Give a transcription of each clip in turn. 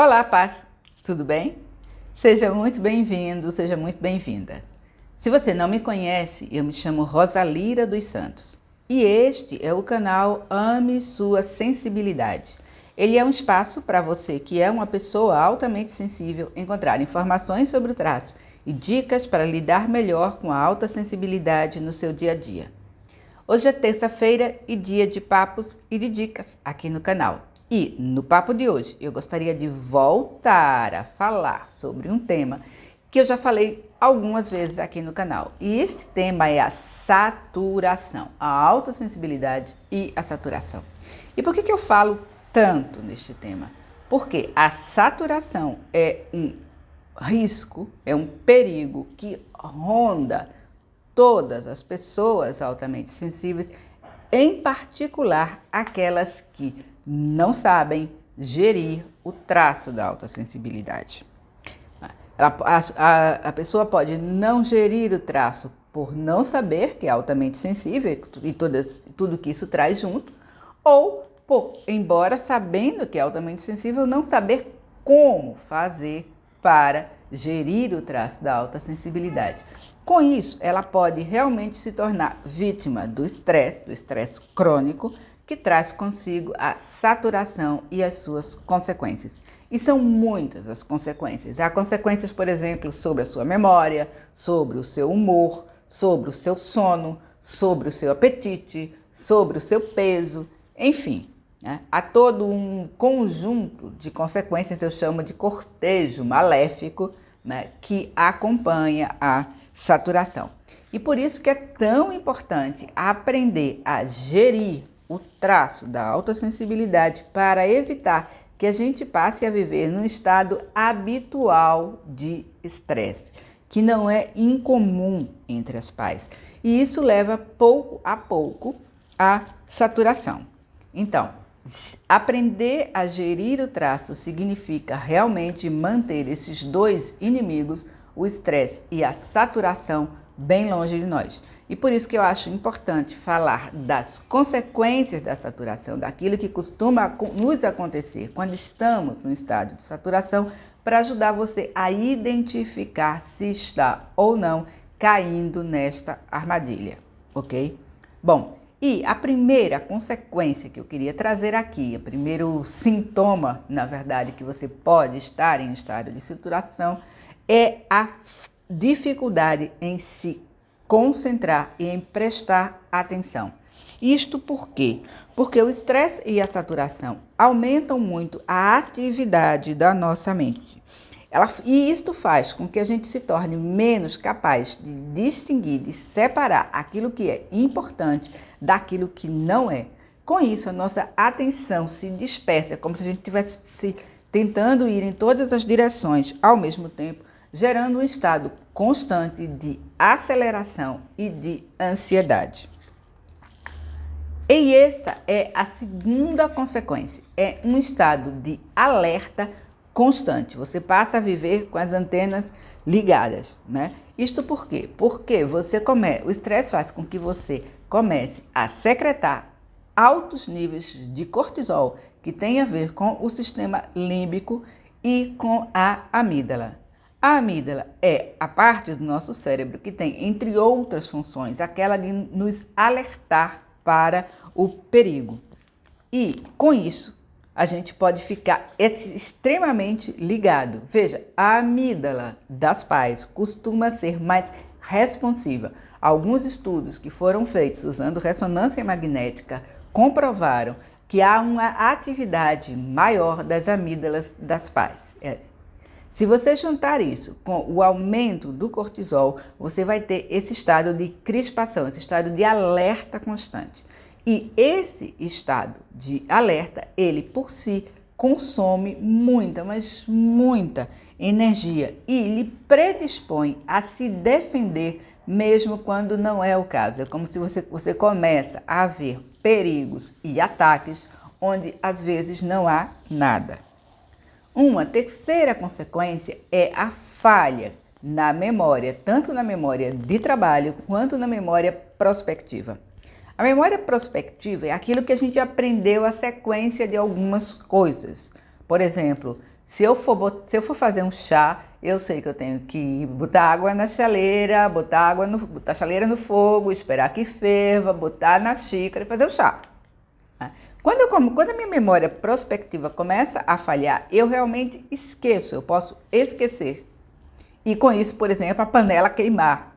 Olá, paz! Tudo bem? Seja muito bem-vindo, seja muito bem-vinda. Se você não me conhece, eu me chamo Rosalira dos Santos e este é o canal Ame Sua Sensibilidade. Ele é um espaço para você que é uma pessoa altamente sensível encontrar informações sobre o traço e dicas para lidar melhor com a alta sensibilidade no seu dia a dia. Hoje é terça-feira e dia de papos e de dicas aqui no canal. E no papo de hoje eu gostaria de voltar a falar sobre um tema que eu já falei algumas vezes aqui no canal. E este tema é a saturação, a autossensibilidade e a saturação. E por que eu falo tanto neste tema? Porque a saturação é um risco, é um perigo que ronda todas as pessoas altamente sensíveis, em particular aquelas que não sabem gerir o traço da alta sensibilidade. A pessoa pode não gerir o traço por não saber que é altamente sensível e tudo que isso traz junto, ou embora sabendo que é altamente sensível, não saber como fazer para gerir o traço da alta sensibilidade. Com isso, ela pode realmente se tornar vítima do estresse crônico, que traz consigo a saturação e as suas consequências. E são muitas as consequências. Há consequências, por exemplo, sobre a sua memória, sobre o seu humor, sobre o seu sono, sobre o seu apetite, sobre o seu peso, enfim. Há todo um conjunto de consequências, eu chamo de cortejo maléfico, que acompanha a saturação. E por isso que é tão importante aprender a gerir o traço da autossensibilidade para evitar que a gente passe a viver num estado habitual de estresse, que não é incomum entre as pais. E isso leva pouco a pouco à saturação. Então, aprender a gerir o traço significa realmente manter esses dois inimigos, o estresse e a saturação, bem longe de nós. E por isso que eu acho importante falar das consequências da saturação, daquilo que costuma nos acontecer quando estamos no estado de saturação, para ajudar você a identificar se está ou não caindo nesta armadilha, ok? Bom, e a primeira consequência que eu queria trazer aqui, o primeiro sintoma, na verdade, que você pode estar em estado de saturação, é a dificuldade em se concentrar e em prestar atenção. Isto por quê? Porque o estresse e a saturação aumentam muito a atividade da nossa mente. E isto faz com que a gente se torne menos capaz de distinguir, de separar aquilo que é importante daquilo que não é. Com isso, a nossa atenção se dispersa, como se a gente estivesse tentando ir em todas as direções ao mesmo tempo, gerando um estado constante de aceleração e de ansiedade. E esta é a segunda consequência, é um estado de alerta constante. Você passa a viver com as antenas ligadas, Isto por quê? Porque o estresse faz com que você comece a secretar altos níveis de cortisol, que tem a ver com o sistema límbico e com a amígdala. A amígdala é a parte do nosso cérebro que tem, entre outras funções, aquela de nos alertar para o perigo. E, com isso, a gente pode ficar extremamente ligado. Veja, a amígdala das pais costuma ser mais responsiva. Alguns estudos que foram feitos usando ressonância magnética comprovaram que há uma atividade maior das amígdalas das pais. Se você juntar isso com o aumento do cortisol, você vai ter esse estado de crispação, esse estado de alerta constante. E esse estado de alerta, ele por si consome muita, mas muita energia e lhe predispõe a se defender mesmo quando não é o caso. É como se você começa a ver perigos e ataques onde às vezes não há nada. Uma terceira consequência é a falha na memória, tanto na memória de trabalho quanto na memória prospectiva. A memória prospectiva é aquilo que a gente aprendeu a sequência de algumas coisas. Por exemplo, Se eu for fazer um chá, eu sei que eu tenho que botar água na chaleira, botar a chaleira no fogo, esperar que ferva, botar na xícara e fazer o chá. Quando a minha memória prospectiva começa a falhar, eu realmente esqueço, eu posso esquecer. E com isso, por exemplo, a panela queimar.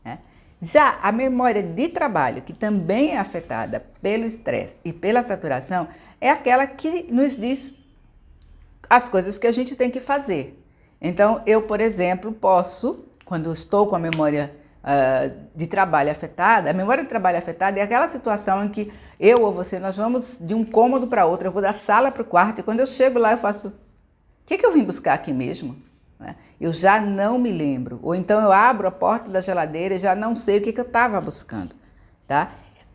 Né? Já a memória de trabalho, que também é afetada pelo estresse e pela saturação, é aquela que nos diz as coisas que a gente tem que fazer. Então, eu, por exemplo, posso, quando estou com a memória de trabalho afetada, a memória de trabalho afetada é aquela situação em que eu ou você, nós vamos de um cômodo para outro, eu vou da sala para o quarto e quando eu chego lá eu faço, o que eu vim buscar aqui mesmo? Eu já não me lembro. Ou então eu abro a porta da geladeira e já não sei o que eu estava buscando. Tá?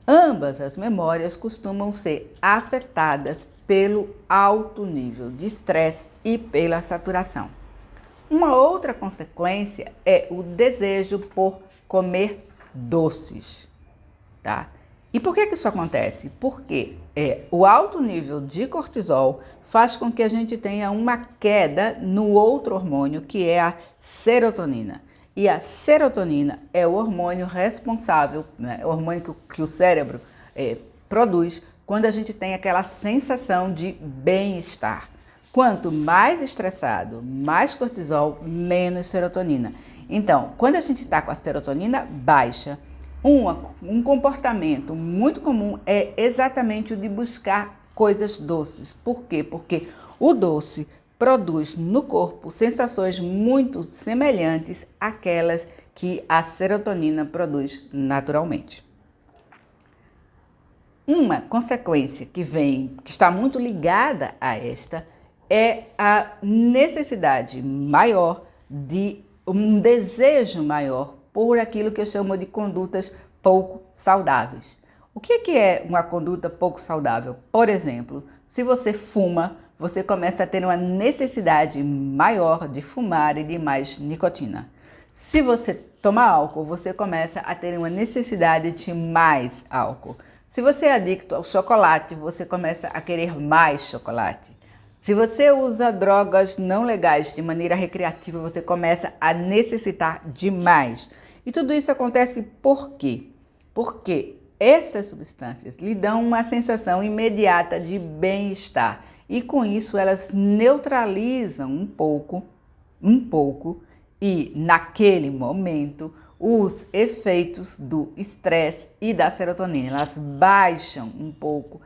Ambas as memórias costumam ser afetadas pelo alto nível de estresse e pela saturação. Uma outra consequência é o desejo por comer doces. Tá? E por que isso acontece? Porque o alto nível de cortisol faz com que a gente tenha uma queda no outro hormônio, que é a serotonina. E a serotonina é o hormônio responsável, né, o hormônio que o cérebro produz quando a gente tem aquela sensação de bem-estar. Quanto mais estressado, mais cortisol, menos serotonina. Então, quando a gente está com a serotonina baixa, um comportamento muito comum é exatamente o de buscar coisas doces. Por quê? Porque o doce produz no corpo sensações muito semelhantes àquelas que a serotonina produz naturalmente. Uma consequência que está muito ligada a esta, é a necessidade maior de um desejo maior por aquilo que eu chamo de condutas pouco saudáveis. O que é uma conduta pouco saudável? Por exemplo, se você fuma, você começa a ter uma necessidade maior de fumar e de mais nicotina. Se você toma álcool, você começa a ter uma necessidade de mais álcool. Se você é adicto ao chocolate, você começa a querer mais chocolate. Se você usa drogas não legais de maneira recreativa, você começa a necessitar de mais. E tudo isso acontece por quê? Porque essas substâncias lhe dão uma sensação imediata de bem-estar. E com isso elas neutralizam um pouco, e naquele momento, os efeitos do estresse e da serotonina. Elas baixam um pouco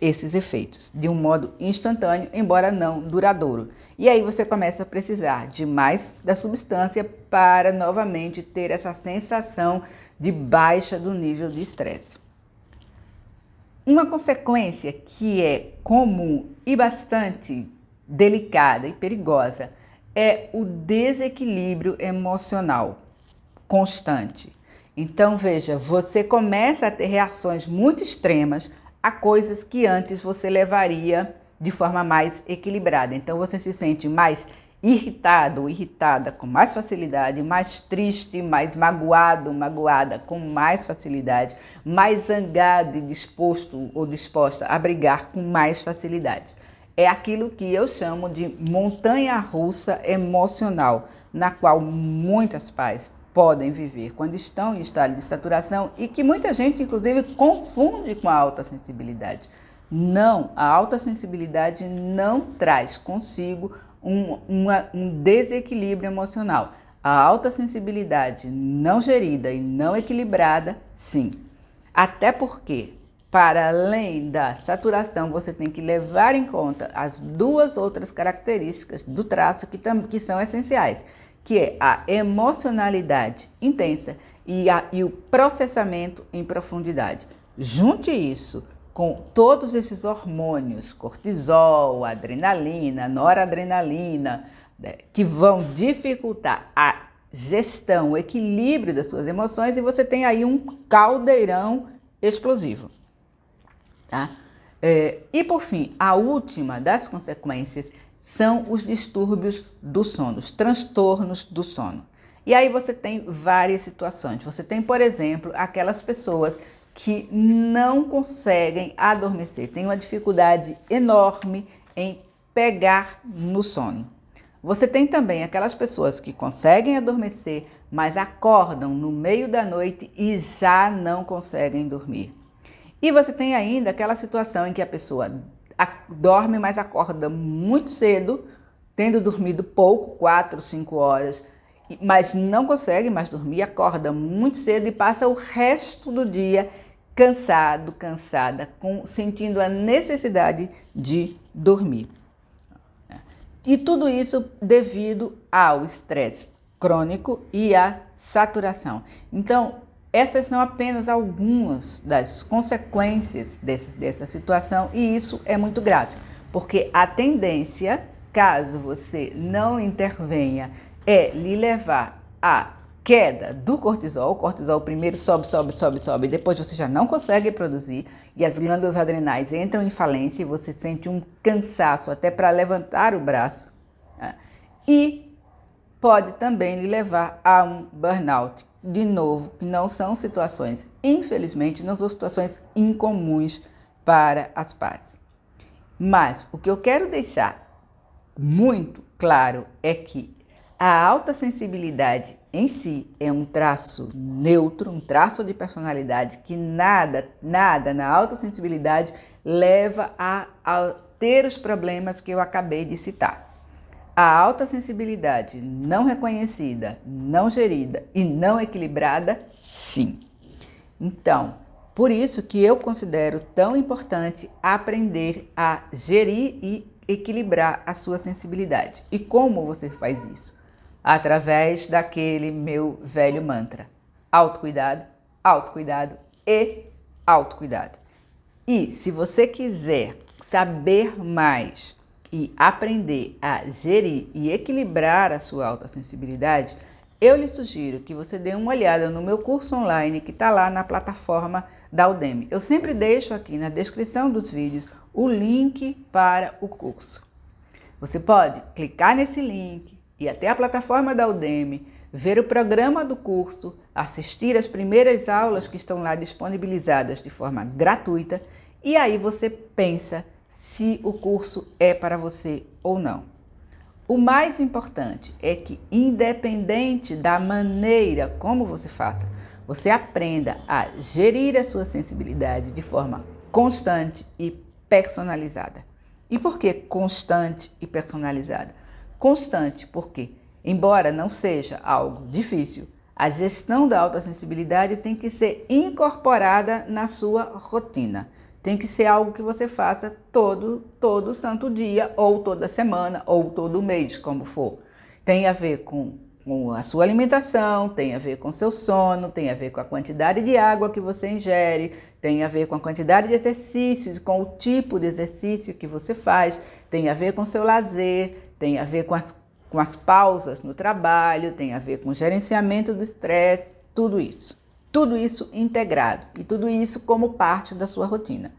esses efeitos de um modo instantâneo, embora não duradouro. E aí você começa a precisar de mais da substância para novamente ter essa sensação de baixa do nível de estresse. Uma consequência que é comum e bastante delicada e perigosa é o desequilíbrio emocional constante. Então, veja, você começa a ter reações muito extremas a coisas que antes você levaria de forma mais equilibrada. Então, você se sente mais irritado ou irritada com mais facilidade, mais triste, mais magoado, magoada com mais facilidade, mais zangado e disposto ou disposta a brigar com mais facilidade. É aquilo que eu chamo de montanha-russa emocional, na qual muitos pais podem viver quando estão em estado de saturação e que muita gente, inclusive, confunde com a alta sensibilidade. Não, a alta sensibilidade não traz consigo um desequilíbrio emocional. A alta sensibilidade não gerida e não equilibrada, sim. Até porque, para além da saturação, você tem que levar em conta as duas outras características do traço que são essenciais, que é a emocionalidade intensa e o processamento em profundidade. Junte isso com todos esses hormônios, cortisol, adrenalina, noradrenalina, que vão dificultar a gestão, o equilíbrio das suas emoções, e você tem aí um caldeirão explosivo. Tá? E por fim, a última das consequências são os distúrbios do sono, os transtornos do sono. E aí você tem várias situações. Você tem, por exemplo, aquelas pessoas que não conseguem adormecer, têm uma dificuldade enorme em pegar no sono. Você tem também aquelas pessoas que conseguem adormecer, mas acordam no meio da noite e já não conseguem dormir. E você tem ainda aquela situação em que a pessoa dorme, mas acorda muito cedo, tendo dormido pouco, 4, 5 horas, mas não consegue mais dormir, acorda muito cedo e passa o resto do dia cansado, cansada, sentindo a necessidade de dormir. E tudo isso devido ao estresse crônico e à saturação. Então, essas são apenas algumas das consequências dessa situação e isso é muito grave, porque a tendência, caso você não intervenha, é lhe levar à queda do cortisol. O cortisol primeiro sobe, depois você já não consegue produzir e as glândulas adrenais entram em falência e você sente um cansaço até para levantar o braço, né? E pode também lhe levar a um burnout. De novo, que não são situações, infelizmente, não são situações incomuns para as PAS. Mas o que eu quero deixar muito claro é que a alta sensibilidade em si é um traço neutro, um traço de personalidade que nada na alta sensibilidade leva a ter os problemas que eu acabei de citar. A alta sensibilidade não reconhecida, não gerida e não equilibrada, sim. Então, por isso que eu considero tão importante aprender a gerir e equilibrar a sua sensibilidade. E como você faz isso? Através daquele meu velho mantra: autocuidado, autocuidado e autocuidado. E se você quiser saber mais e aprender a gerir e equilibrar a sua autossensibilidade, eu lhe sugiro que você dê uma olhada no meu curso online que está lá na plataforma da Udemy. Eu sempre deixo aqui na descrição dos vídeos o link para o curso. Você pode clicar nesse link, ir até a plataforma da Udemy, ver o programa do curso, assistir as primeiras aulas que estão lá disponibilizadas de forma gratuita e aí você pensa se o curso é para você ou não. O mais importante é que, independente da maneira como você faça, você aprenda a gerir a sua sensibilidade de forma constante e personalizada. E por que constante e personalizada? Constante porque, embora não seja algo difícil, a gestão da autossensibilidade tem que ser incorporada na sua rotina. Tem que ser algo que você faça todo santo dia, ou toda semana, ou todo mês, como for. Tem a ver com a sua alimentação, tem a ver com o seu sono, tem a ver com a quantidade de água que você ingere, tem a ver com a quantidade de exercícios, com o tipo de exercício que você faz, tem a ver com o seu lazer, tem a ver com as pausas no trabalho, tem a ver com o gerenciamento do estresse, tudo isso. Tudo isso integrado e tudo isso como parte da sua rotina.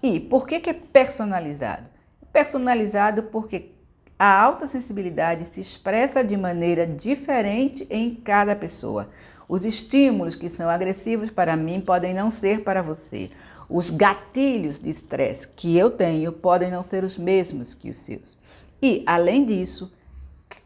E por que é personalizado? Personalizado porque a autossensibilidade se expressa de maneira diferente em cada pessoa. Os estímulos que são agressivos para mim podem não ser para você. Os gatilhos de estresse que eu tenho podem não ser os mesmos que os seus. E, além disso,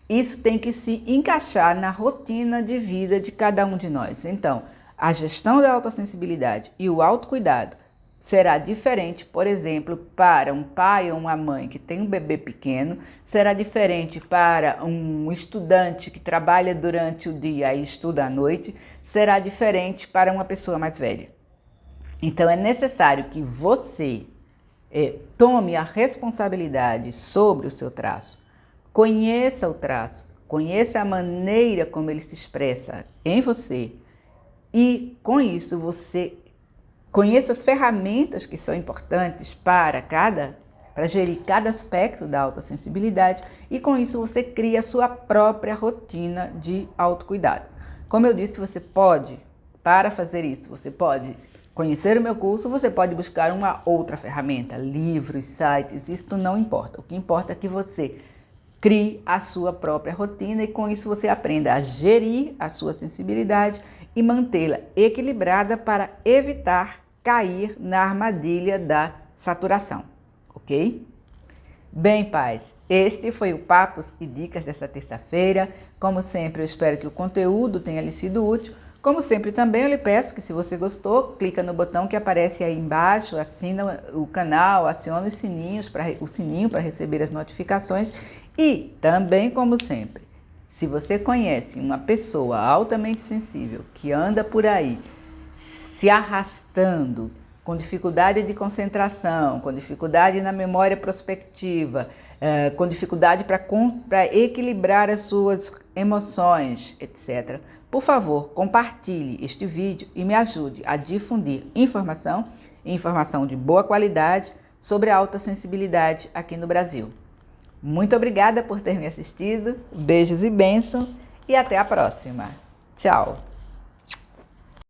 isso tem que se encaixar na rotina de vida de cada um de nós. Então, a gestão da autossensibilidade e o autocuidado será diferente, por exemplo, para um pai ou uma mãe que tem um bebê pequeno, será diferente para um estudante que trabalha durante o dia e estuda à noite, será diferente para uma pessoa mais velha. Então é necessário que você tome a responsabilidade sobre o seu traço, conheça o traço, conheça a maneira como ele se expressa em você e com isso você conheça as ferramentas que são importantes para gerir cada aspecto da autossensibilidade e com isso você cria a sua própria rotina de autocuidado. Como eu disse, para fazer isso, você pode conhecer o meu curso, você pode buscar uma outra ferramenta, livros, sites, isso não importa. O que importa é que você crie a sua própria rotina e com isso você aprenda a gerir a sua sensibilidade e mantê-la equilibrada para evitar cair na armadilha da saturação, ok? Bem, paz, este foi o Papos e Dicas dessa terça-feira. Como sempre, eu espero que o conteúdo tenha lhe sido útil. Como sempre, também eu lhe peço que, se você gostou, clica no botão que aparece aí embaixo, assina o canal, aciona os sininhos o sininho para receber as notificações. E também, como sempre, se você conhece uma pessoa altamente sensível que anda por aí se arrastando, com dificuldade de concentração, com dificuldade na memória prospectiva, com dificuldade para equilibrar as suas emoções, etc. Por favor, compartilhe este vídeo e me ajude a difundir informação de boa qualidade sobre a alta sensibilidade aqui no Brasil. Muito obrigada por ter me assistido, beijos e bênçãos e até a próxima. Tchau!